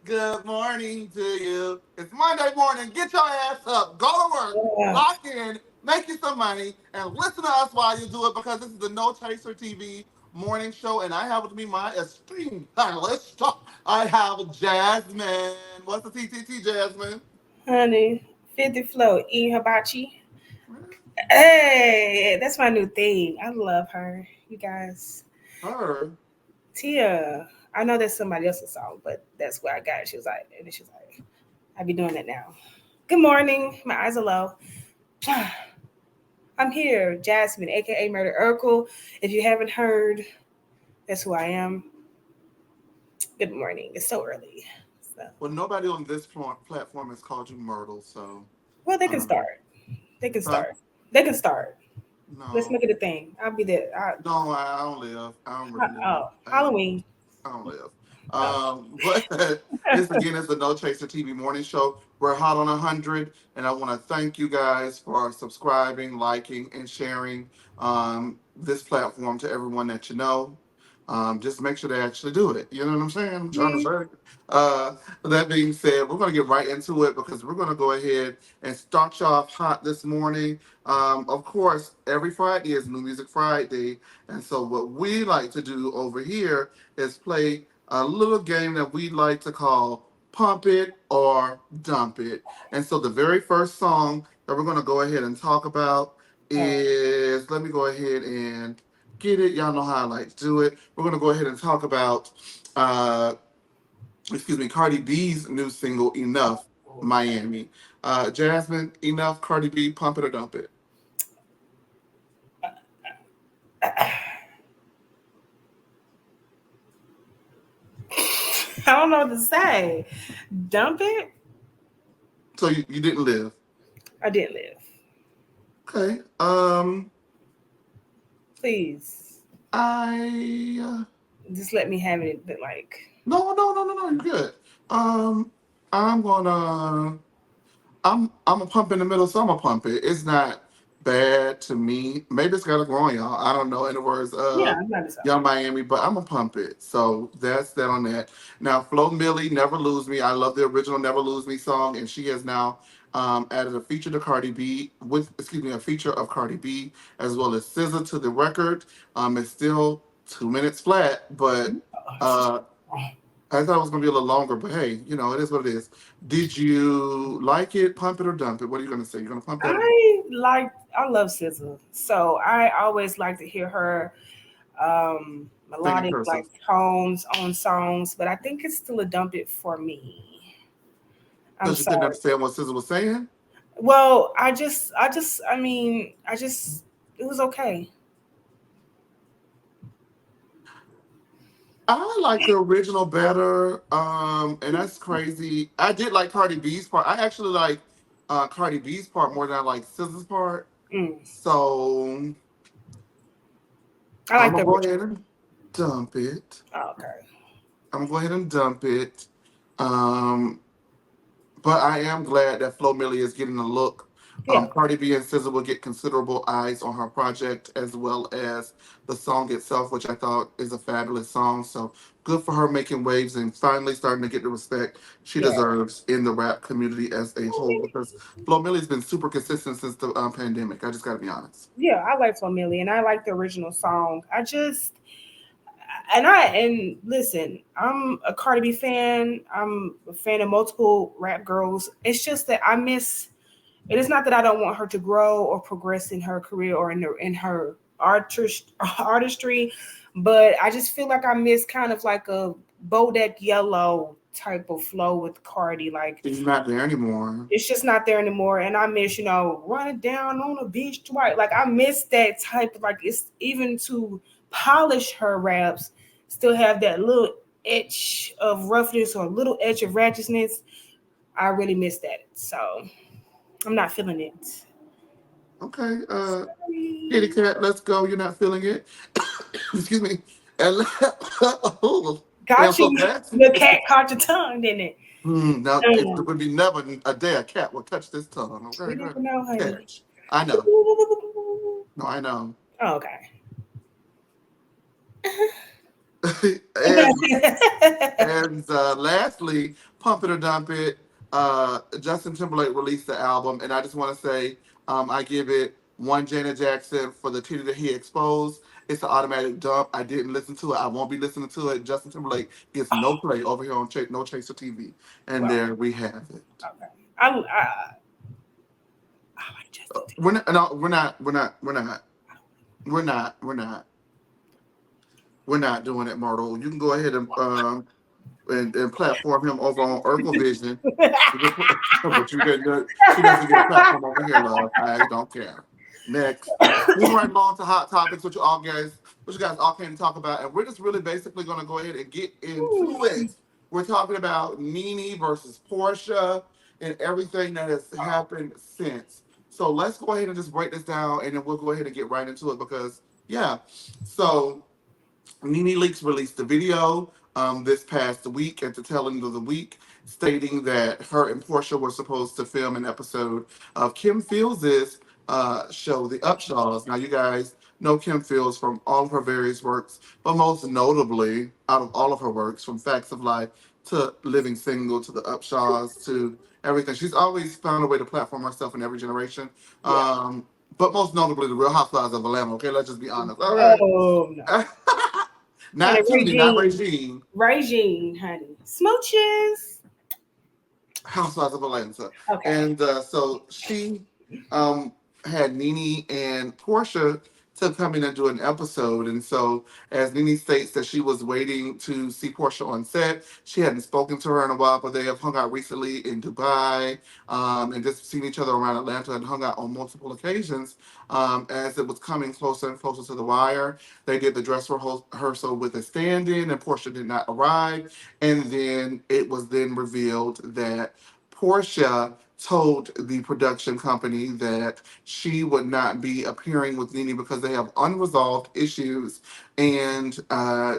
good morning to you. It's Monday morning. Get your ass up, go to work, Yeah. lock in, make you some money, and listen to us while you do it because this is the No Chaser TV morning show, and I have with me my esteemed panelist. I have Jasmine. What's the TTT, Jasmine? Honey, 50 flow, eat hibachi. Hey, that's my new thing. I love her. You guys. Her. Tia. I know that's somebody else's song, but that's where I got it. She was like, and then she was like, I be doing it now. Good morning. My eyes are low. I'm here, Jasmine, aka Murder Urkel. If you haven't heard, that's who I am. Good morning. It's so early. So, Well, nobody on this platform has called you Myrtle, so well, they can um, start. They can huh? start. They can start. Let's No, make it a thing. I'll be there. no, I don't live. I don't really live. Oh, Halloween. I don't live. Oh. But this again is the No Chaser TV morning show. We're hot on 100, and I want to thank you guys for subscribing, liking, and sharing this platform to everyone that you know. Just make sure they actually do it. You know what I'm saying? I'm trying to Mhm. say. That being said, we're going to get right into it because we're going to go ahead and start you off hot this morning. Of course, every Friday is New Music Friday. And so, what we like to do over here is play a little game that we like to call Pump It or Dump It. And so, the very first song that we're going to go ahead and talk about Oh, is, let me go ahead and get it. Y'all know how I like to do it. We're going to go ahead and talk about, uh, Cardi B's new single, Enough, Miami. Jasmine, Enough, Cardi B, Pump It or Dump It. I don't know what to say. Dump it? So, you didn't live. I did live. Okay. Please, I just let me have it. But like, no, you're good. Um, I'm gonna I'm a pump in the middle, so I'm a pump it. It's not bad to me. Maybe it's gotta grow on y'all. I don't know. In the words yeah, of I'm not so. Young Miami, but I'm a pump it. So that's that on that. Now, Flo Millie, Never Lose Me. I love the original Never Lose Me song, and she has now added a feature to Cardi B a feature of Cardi B as well as SZA to the record. It's still 2 minutes flat, but uh, I thought it was gonna be a little longer, but hey, it is what it is. Did you like it, pump it or dump it? What are you gonna say? You're gonna pump that or dump I love SZA, so I always like to hear her it? Singing melodic like cursive. tones on songs, but I think it's still a dump it for me. I'm Because you couldn't sorry. understand what SZA was saying? Well, it was okay. I like the original better, and that's crazy. I did like Cardi B's part. I actually like Cardi B's part more than I like SZA's part. Mm, So I I'm like the gonna go ahead original. and dump it. Oh, okay. I'm gonna go ahead and dump it. Um, But I am glad that Flo Milli is getting a look. Yeah. Cardi B and SZA will get considerable eyes on her project as well as the song itself, which I thought is a fabulous song. So good for her making waves and finally starting to get the respect she Yeah. deserves in the rap community as a whole. Because Flo Milli's been super consistent since the pandemic. I just got to be honest. Yeah, I like Familia and I like the original song. And listen, I'm a Cardi B fan. I'm a fan of multiple rap girls. It's just that I miss. It is not that I don't want her to grow or progress in her career or in her artistry, but I just feel like I miss kind of like a Bodak Yellow type of flow with Cardi. Like She's not there anymore. it's just not there anymore. And I miss, run it down on a beach twice. Like I miss that type of like it's even to polish her raps, still have that little edge of roughness or a little edge of ratchetness. I really miss that. So I'm not feeling it. Okay, Kitty Sorry. Cat, let's go. You're not feeling it. Excuse me. And oh, damn, Got so you. that's The cat caught your tongue, didn't it? now it Mm. would be never a day a cat will touch this tongue. You Okay, good never know, honey. catch. I know. No, I know. Oh, okay. and lastly, Pump It or Dump It. Justin Timberlake released the album, and I just want to say I give it one Janet Jackson for the titty that he exposed. It's an automatic dump. I didn't listen to it. I won't be listening to it. Justin Timberlake gets no play over here on No Chaser TV. And Well, there we have it. okay. I like Justin We're Timberlake. not, no, we're not doing it, Myrtle. You can go ahead and platform him over on Urkel Vision. But you get she doesn't get platform over here, love. I don't care. Next. Moving right along to hot topics, which you guys all came to talk about, and we're just really basically gonna go ahead and get into it. We're talking about Nene versus Porsha and everything that has happened since. So let's go ahead and just break this down and then we'll go ahead and get right into it because yeah. So Nene Leakes released a video this past week at the tail end of the week, stating that her and Portia were supposed to film an episode of Kim Fields' show, The Upshaws. Now, you guys know Kim Fields from all of her various works, but most notably, out of all of her works, from Facts of Life to Living Single to The Upshaws to everything, she's always found a way to platform herself in every generation. Yeah. But most notably, the Real Housewives of Atlanta. Okay, let's just be honest. All right. Oh no. Honey, Not Judy, not Regine. Regine, honey. Smooches. Housewives of Atlanta. Okay. And so she had Nene and Portia to come in and do an episode. And so, as Nene states that she was waiting to see Portia on set, she hadn't spoken to her in a while, but they have hung out recently in Dubai and just seen each other around Atlanta and hung out on multiple occasions. As it was coming closer and closer to the wire, they did the dress rehearsal with a stand in, and Portia did not arrive. And then it was then revealed that Portia told the production company that she would not be appearing with Nene because they have unresolved issues, and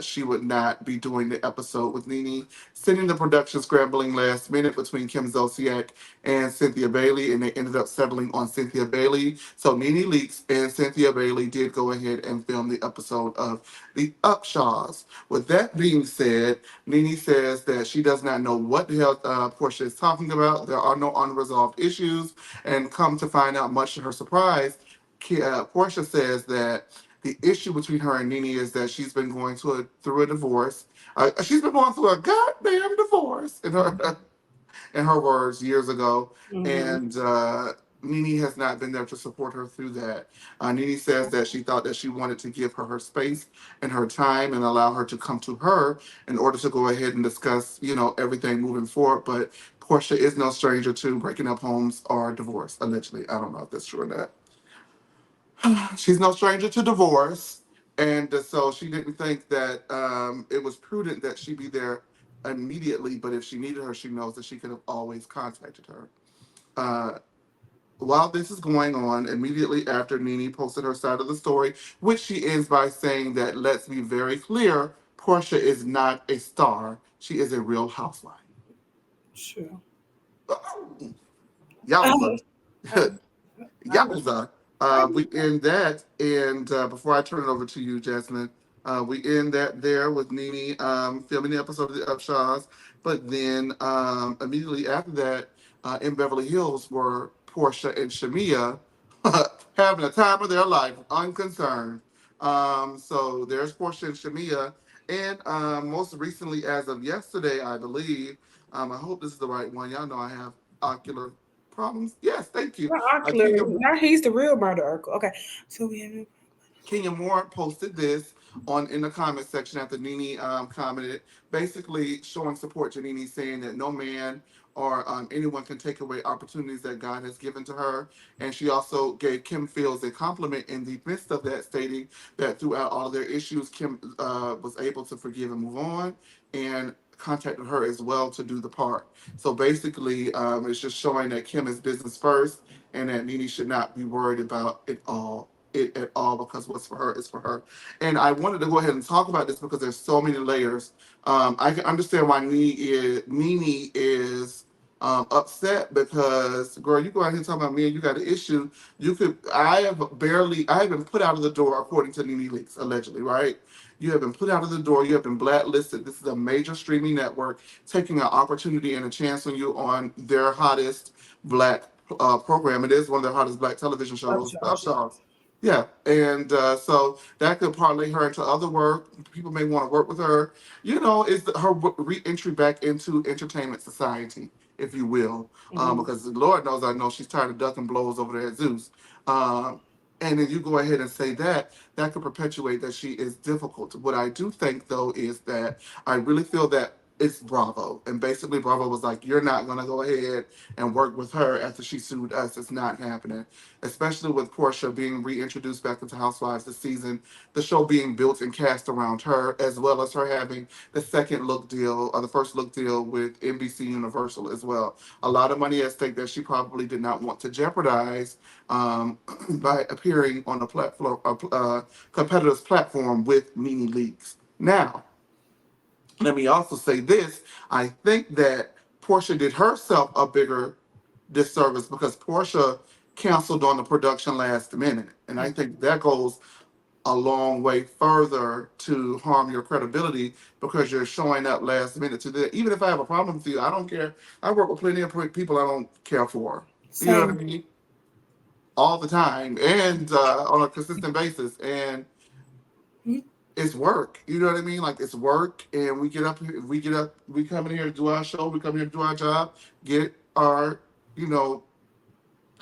she would not be doing the episode with Nene, sending the production scrambling last minute between Kim Zolciak and Cynthia Bailey, and they ended up settling on Cynthia Bailey. So Nene Leakes and Cynthia Bailey did go ahead and film the episode of The Upshaws. With that being said, Nene says that she does not know what the hell Portia is talking about. There are no unresolved issues. And come to find out, much to her surprise, Portia says that the issue between her and Nene is that she's been going through a divorce. She's been going through a goddamn divorce, in her words, years ago. Mhm. And Nene has not been there to support her through that. Nene says that she thought that she wanted to give her space and her time and allow her to come to her in order to go ahead and discuss, everything moving forward. But Portia is no stranger to breaking up homes or divorce, allegedly. I don't know if that's true or not. She's no stranger to divorce. And so she didn't think that it was prudent that she be there immediately. But if she needed her, she knows that she could have always contacted her. Uh, while this is going on, immediately after Nene posted her side of the story, which she ends by saying that, let's be very clear, Portia is not a star. She is a real housewife. Sure. Yowza. Um, Yowza. We end that, and before I turn it over to you, Jasmine, we end that there with Nene filming the episode of The Upshaws. But then immediately after that, in Beverly Hills were Portia and Shamia having a time of their life, unconcerned. So there's Portia and Shamia. And most recently, as of yesterday, I believe, I hope this is the right one. Y'all know I have ocular problems. Yes, thank you. not ocular. Kenya Now he's the real murderer. Okay. So we have. Kenya Moore posted this in the comment section after Nene commented, basically showing support to Nene, saying that no man or anyone can take away opportunities that God has given to her. And she also gave Kim Fields a compliment in the midst of that, stating that throughout all of their issues, Kim was able to forgive and move on, and contacted her as well to do the part. So basically, it's just showing that Kim is business first, and that Nene should not be worried about it at all, because what's for her is for her. And I wanted to go ahead and talk about this because there's so many layers. I can understand why Nene is upset, because girl, you go out here talking about me and you got an issue. I have been put out of the door according to Nene Leakes, allegedly, right? You have been put out of the door. You have been blacklisted. This is a major streaming network taking an opportunity and a chance on you on their hottest black program. It is one of their hottest black television Love shows, shows. Dogs. Yeah, and so that could parlay her into other work. People may want to work with her. You know, it's her re-entry back into entertainment society, if you will, Mhm. because Lord knows I know she's tired of ducking blows over there at Zeus. Um, and then you go ahead and say that, that could perpetuate that she is difficult. What I do think though is that I really feel that it's Bravo, and basically Bravo was like, "You're not gonna go ahead and work with her after she sued us. It's not happening." Especially with Porsha being reintroduced back into Housewives this season, the show being built and cast around her, as well as her having the second look deal or the first look deal with NBC Universal as well. A lot of money at stake that she probably did not want to jeopardize by appearing on a platform, competitor's platform with Nene Leakes. Now, let me also say this: I think that Portia did herself a bigger disservice because Portia canceled on the production last minute, and I think that goes a long way further to harm your credibility because you're showing up last minute to the. Even if I have a problem with you, I don't care. I work with plenty of people I don't care for. You know what I Same. mean? All the time and on a consistent basis, and Mhm. it's work. You know what I mean? Like it's work, and we get up here, we come in here to do our show, we come here to do our job, get our, you know,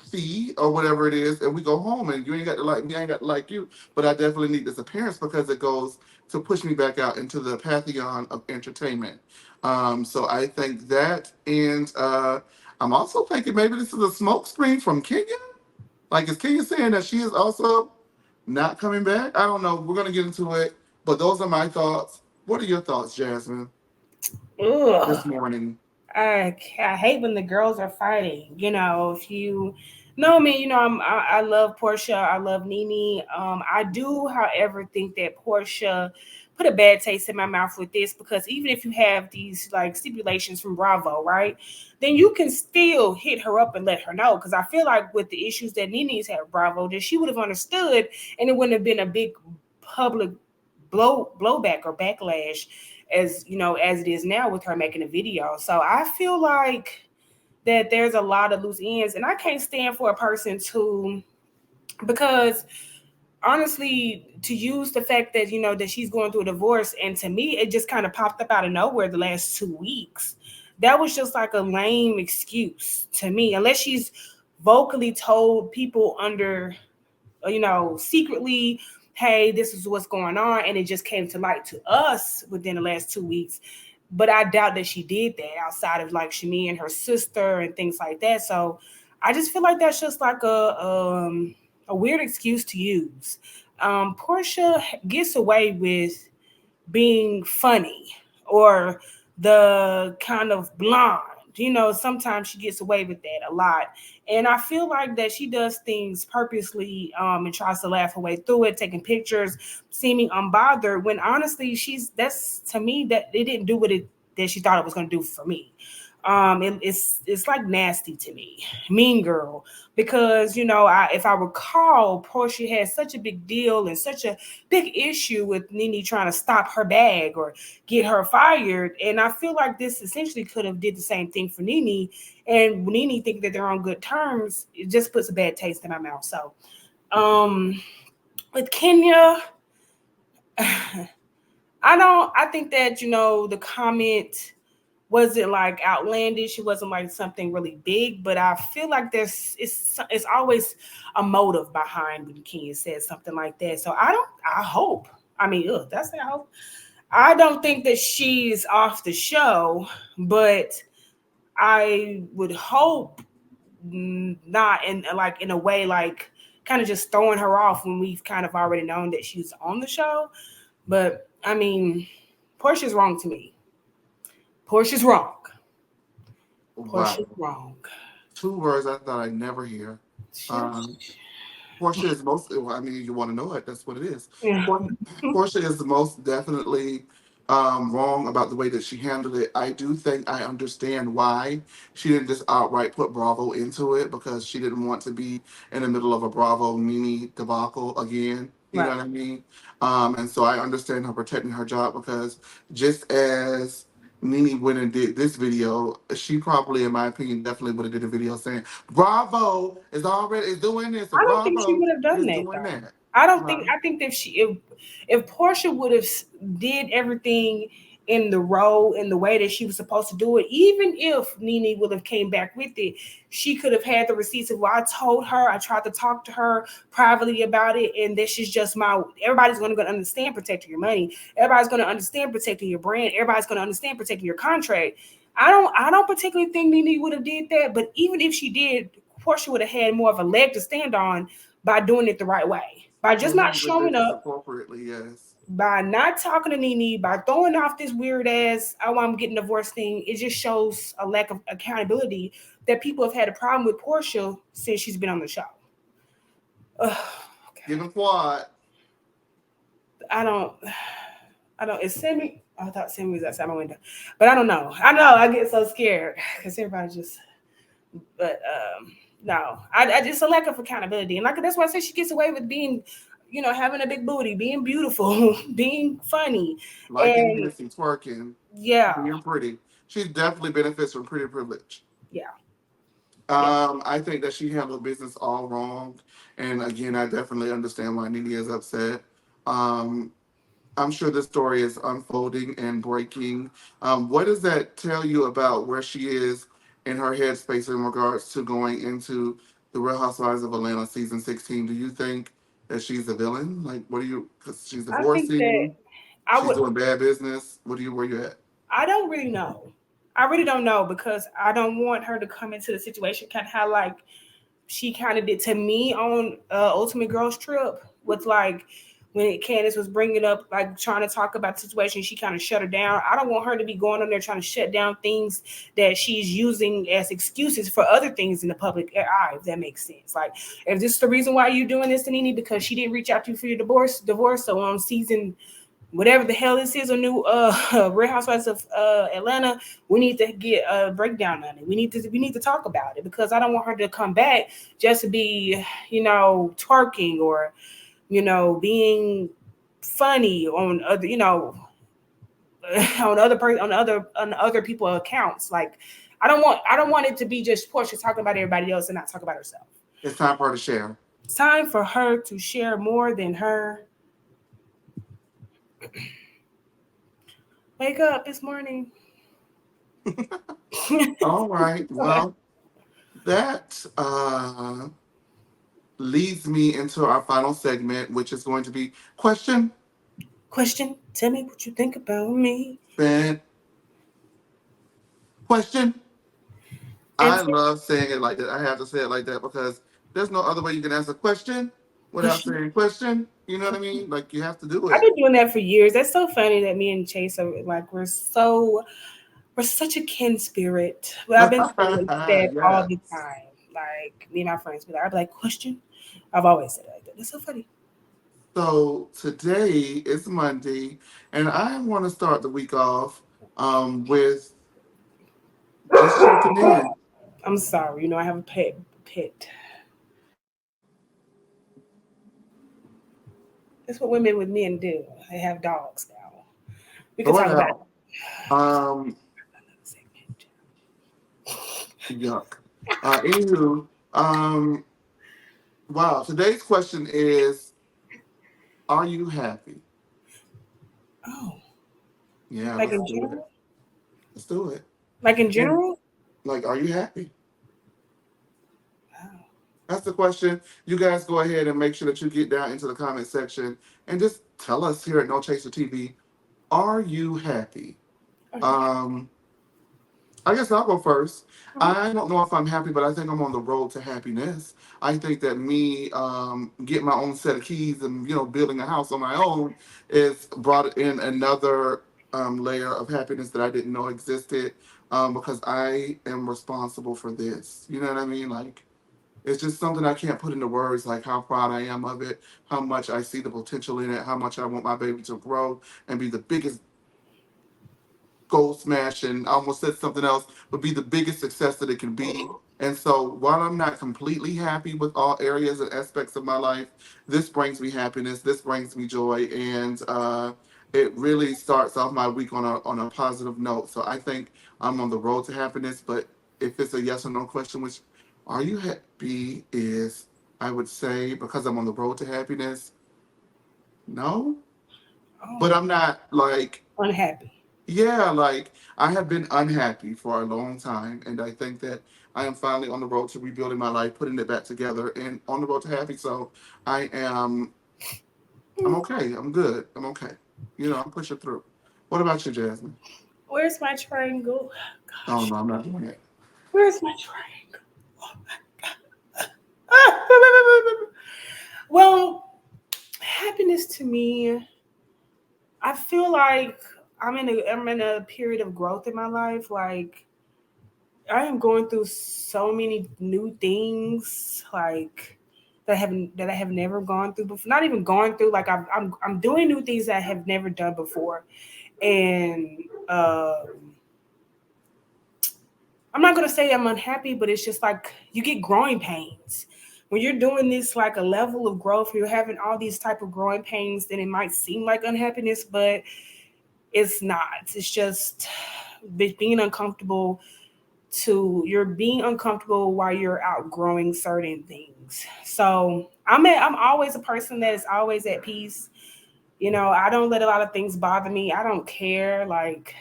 fee or whatever it is, and we go home. And you ain't got to like me, I ain't got to like you, but I definitely need this appearance because it goes to push me back out into the pantheon of entertainment. So I think that, and I'm also thinking maybe this is a smokescreen from Kenya. Like, is Kenya saying that she is also not coming back? I don't know. We're gonna get into it, but those are my thoughts. What are your thoughts, Jasmine, Ugh. this morning? I hate when the girls are fighting. You know, if you know me, you know I love Portia. I love Nene. I do, however, think that Portia put a bad taste in my mouth with this because even if you have these like stipulations from Bravo, right, then you can still hit her up and let her know. Because I feel like with the issues that Nene's had with Bravo, that she would have understood, and it wouldn't have been a big public blowback or backlash as you know as it is now with her making a video. So I feel like that there's a lot of loose ends, and I can't stand for a person to, because honestly, to use the fact that you know that she's going through a divorce, and to me it just kind of popped up out of nowhere the last 2 weeks. That was just like a lame excuse to me, unless she's vocally told people under, you know, secretly, hey, this is what's going on, and it just came to light to us within the last 2 weeks. But I doubt that she did that outside of like Shami and her sister and things like that. So I just feel like that's just like a weird excuse to use. Portia gets away with being funny or the kind of blonde. You know, sometimes she gets away with that a lot. And I feel like that she does things purposely and tries to laugh her way through it, taking pictures, seeming unbothered, when honestly, that's to me that it didn't do what it that she thought it was going to do for me. It's like nasty to me, Mean Girl, because you know if I recall, Portia had such a big deal and such a big issue with Nene trying to stop her bag or get her fired, and I feel like this essentially could have did the same thing for Nene. And when Nene think that they're on good terms, it just puts a bad taste in my mouth. So, um, with Kenya, I think that you know the comment wasn't like outlandish. It wasn't like something really big, but I feel like it's always a motive behind when Kenya says something like that. So I hope. I mean, that's I hope. I don't think that she's off the show, but I would hope not in like in a way like kind of just throwing her off when we've kind of already known that she's on the show. But I mean, Portia's wrong to me. Portia's wrong. Portia's Wow, wrong. two words I thought I'd never hear. Um, Portia is most. Well, I mean, you want to know it. That's what it is. Yeah. Portia is the most definitely wrong about the way that she handled it. I do think I understand why she didn't just outright put Bravo into it because she didn't want to be in the middle of a Bravo mini debacle again. You know Right. what I mean? And so I understand her protecting her job because just as Nene went and did this video, she probably, in my opinion, definitely would have did a video saying, Bravo is doing this, or I don't think she Bravo would have done is that doing though. that. I don't Huh? think. I think if Portia would have did everything in the role in the way that she was supposed to do it, even if Nene would have came back with it, she could have had the receipts of, well, I told her, I tried to talk to her privately about it, and this is just my. Everybody's going to understand protecting your money. Everybody's going to understand protecting your brand. Everybody's going to understand protecting your contract. I don't particularly think Nene would have did that, but even if she did, Portia would have had more of a leg to stand on by doing it the right way. By just not Mm-hmm. But did showing this up, appropriately, yes. by not talking to Nene, by throwing off this weird ass, oh, I'm getting divorced thing, it just shows a lack of accountability that people have had a problem with Portia since she's been on the show. Ugh, Give him quad. I don't, I don't, is Sammy? I thought Sammy was outside my window, but I don't know. I know I get so scared because everybody just, but no, I just a lack of accountability, and like that's why I say she gets away with being, having a big booty, being beautiful, being funny, Liking and Hennessy, twerking, yeah, being pretty. She definitely benefits from pretty privilege. yeah, yeah. I think that she handled business all wrong. And again, I definitely understand why Nene is upset. Um, I'm sure the story is unfolding and breaking. What does that tell you about where she is in her headspace in regards to going into the Real Housewives of Atlanta season 16? Do you think that she's a villain? Like, what do you, because she's I think that divorcing, I she's would. doing bad business. Where you at? I don't really know. I really don't know because I don't want her to come into the situation kind of how like she kind of did to me on Ultimate Girls Trip with like when Candace was bringing up like trying to talk about the situation, she kind of shut her down. I don't want her to be going on there trying to shut down things that she's using as excuses for other things in the public eye. If that makes sense, like if this is the reason why you're doing this to Nene because she didn't reach out to you for your divorce. So on season whatever the hell this is, a new Real Housewives of Atlanta. We need to get a breakdown on it. We need to talk about it because I don't want her to come back just to be, twerking or, being funny on other, on other people accounts. Like I don't want it to be just Portia talking about everybody else and not talk about herself. It's time for her to share. It's time for her to share more than her. Wake up, it's morning. All right. Well, that leads me into our final segment, which is going to be question, Question, tell me what you think about me. spin, question. And I love saying it like that. I have to say it like that because there's no other way you can ask a question without question. saying question. You know what I mean? Like you have to do I've it. been doing that for years. That's so funny that me and Chase are like we're such a kin spirit. But I've been saying that all the Yes. time. Like me and my friends be like, I'd be like, question. I've always said it like that. That's so funny. So today is Monday, and I want to start the week off with just checking in. I'm sorry. I have a pet. That's what women with men do. They have dogs now. We could Throw it talk about out. Um, it. yuck. Anywho, wow. Today's question is: are you happy? Oh, Yeah, like let's in do it. general? Let's do it. Like in And general? like, are you happy? Wow. That's the question. You guys go ahead and make sure that you get down into the comment section and just tell us here at No Chaser TV, are you happy? Are you Um, I guess I'll go first. happy? I don't know if I'm happy, but I think I'm on the road to happiness. I think that me getting my own set of keys and building a house on my own is brought in another layer of happiness that I didn't know existed because I am responsible for this. You know what I mean? Like it's just something I can't put into words. Like how proud I am of it, how much I see the potential in it, how much I want my baby to grow and be the biggest gold smash, and I almost said something else, would be the biggest success that it can be. And so while I'm not completely happy with all areas and aspects of my life, this brings me happiness, this brings me joy, and it really starts off my week on a positive note. So I think I'm on the road to happiness. But if it's a yes or no question, which are you happy, is I would say, because I'm on the road to happiness, no. But Oh, I'm not like, unhappy. yeah, like I have been unhappy for a long time, and I think that I am finally on the road to rebuilding my life, putting it back together, and on the road to happy. So I am, I'm Hmm. okay. I'm good. I'm okay. You know, I'm pushing through. What about you, Jasmine? Where's my triangle? Oh Gosh, no, I'm not doing it. where's my triangle? Well, happiness to me, I feel like I'm in a period of growth in my life. Like I am going through so many new things, like that I have never gone through before. Not even gone through. Like I'm doing new things that I have never done before, and I'm not gonna say I'm unhappy, but it's just like you get growing pains when you're doing this, like a level of growth. You're having all these type of growing pains. Then it might seem like unhappiness, but it's not. It's just being uncomfortable. You're being uncomfortable while you're outgrowing certain things. So I'm always a person that is always at peace. I don't let a lot of things bother me. I don't care. Like,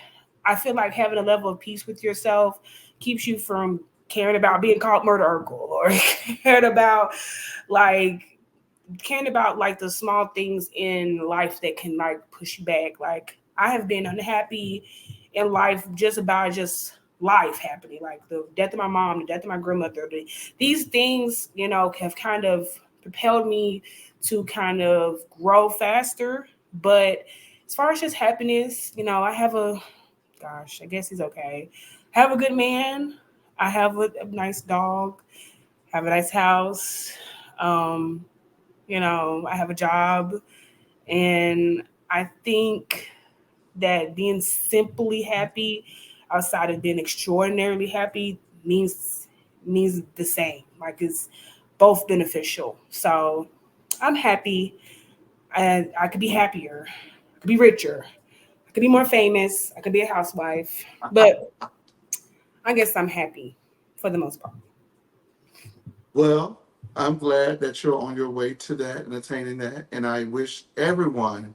I feel like having a level of peace with yourself keeps you from caring about being called murder uncle, or caring about like caring about the small things in life that can like push you back. Like I have been unhappy in life just about just life happening, like the death of my mom, the death of my grandmother. These things, have kind of propelled me to kind of grow faster. But as far as just happiness, I have a gosh, I guess he's okay. I have a good man. I have a nice dog. Have a nice house. Um, I have a job, and I think that being simply happy outside of being extraordinarily happy means the same. Like it's both beneficial. So I'm happy, and I could be happier. I could be richer. I could be more famous. I could be a housewife. But I guess I'm happy for the most part. Well, I'm glad that you're on your way to that and attaining that. And I wish everyone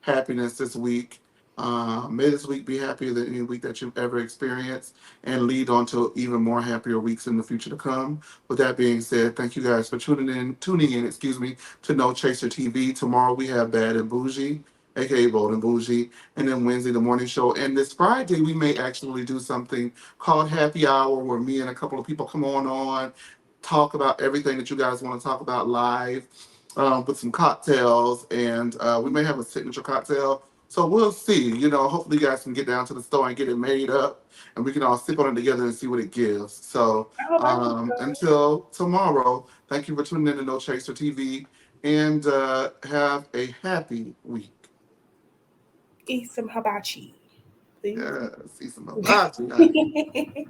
happiness this week. May this week be happier than any week that you've ever experienced and lead on to even more happier weeks in the future to come. With that being said, thank you guys for tuning in, to No Chaser TV. Tomorrow we have Bad and Bougie, aka Bold and Bougie, and then Wednesday the morning show. And this Friday we may actually do something called Happy Hour where me and a couple of people come on talk about everything that you guys want to talk about live with some cocktails, and we may have a signature cocktail. So we'll see. Hopefully you guys can get down to the store and get it made up, and we can all sip on it together and see what it gives. So I hope I can until tomorrow, thank you for tuning in to No Chaser TV, and have a happy week. eat some hibachi, please. Yeah, see some hibachi, honey.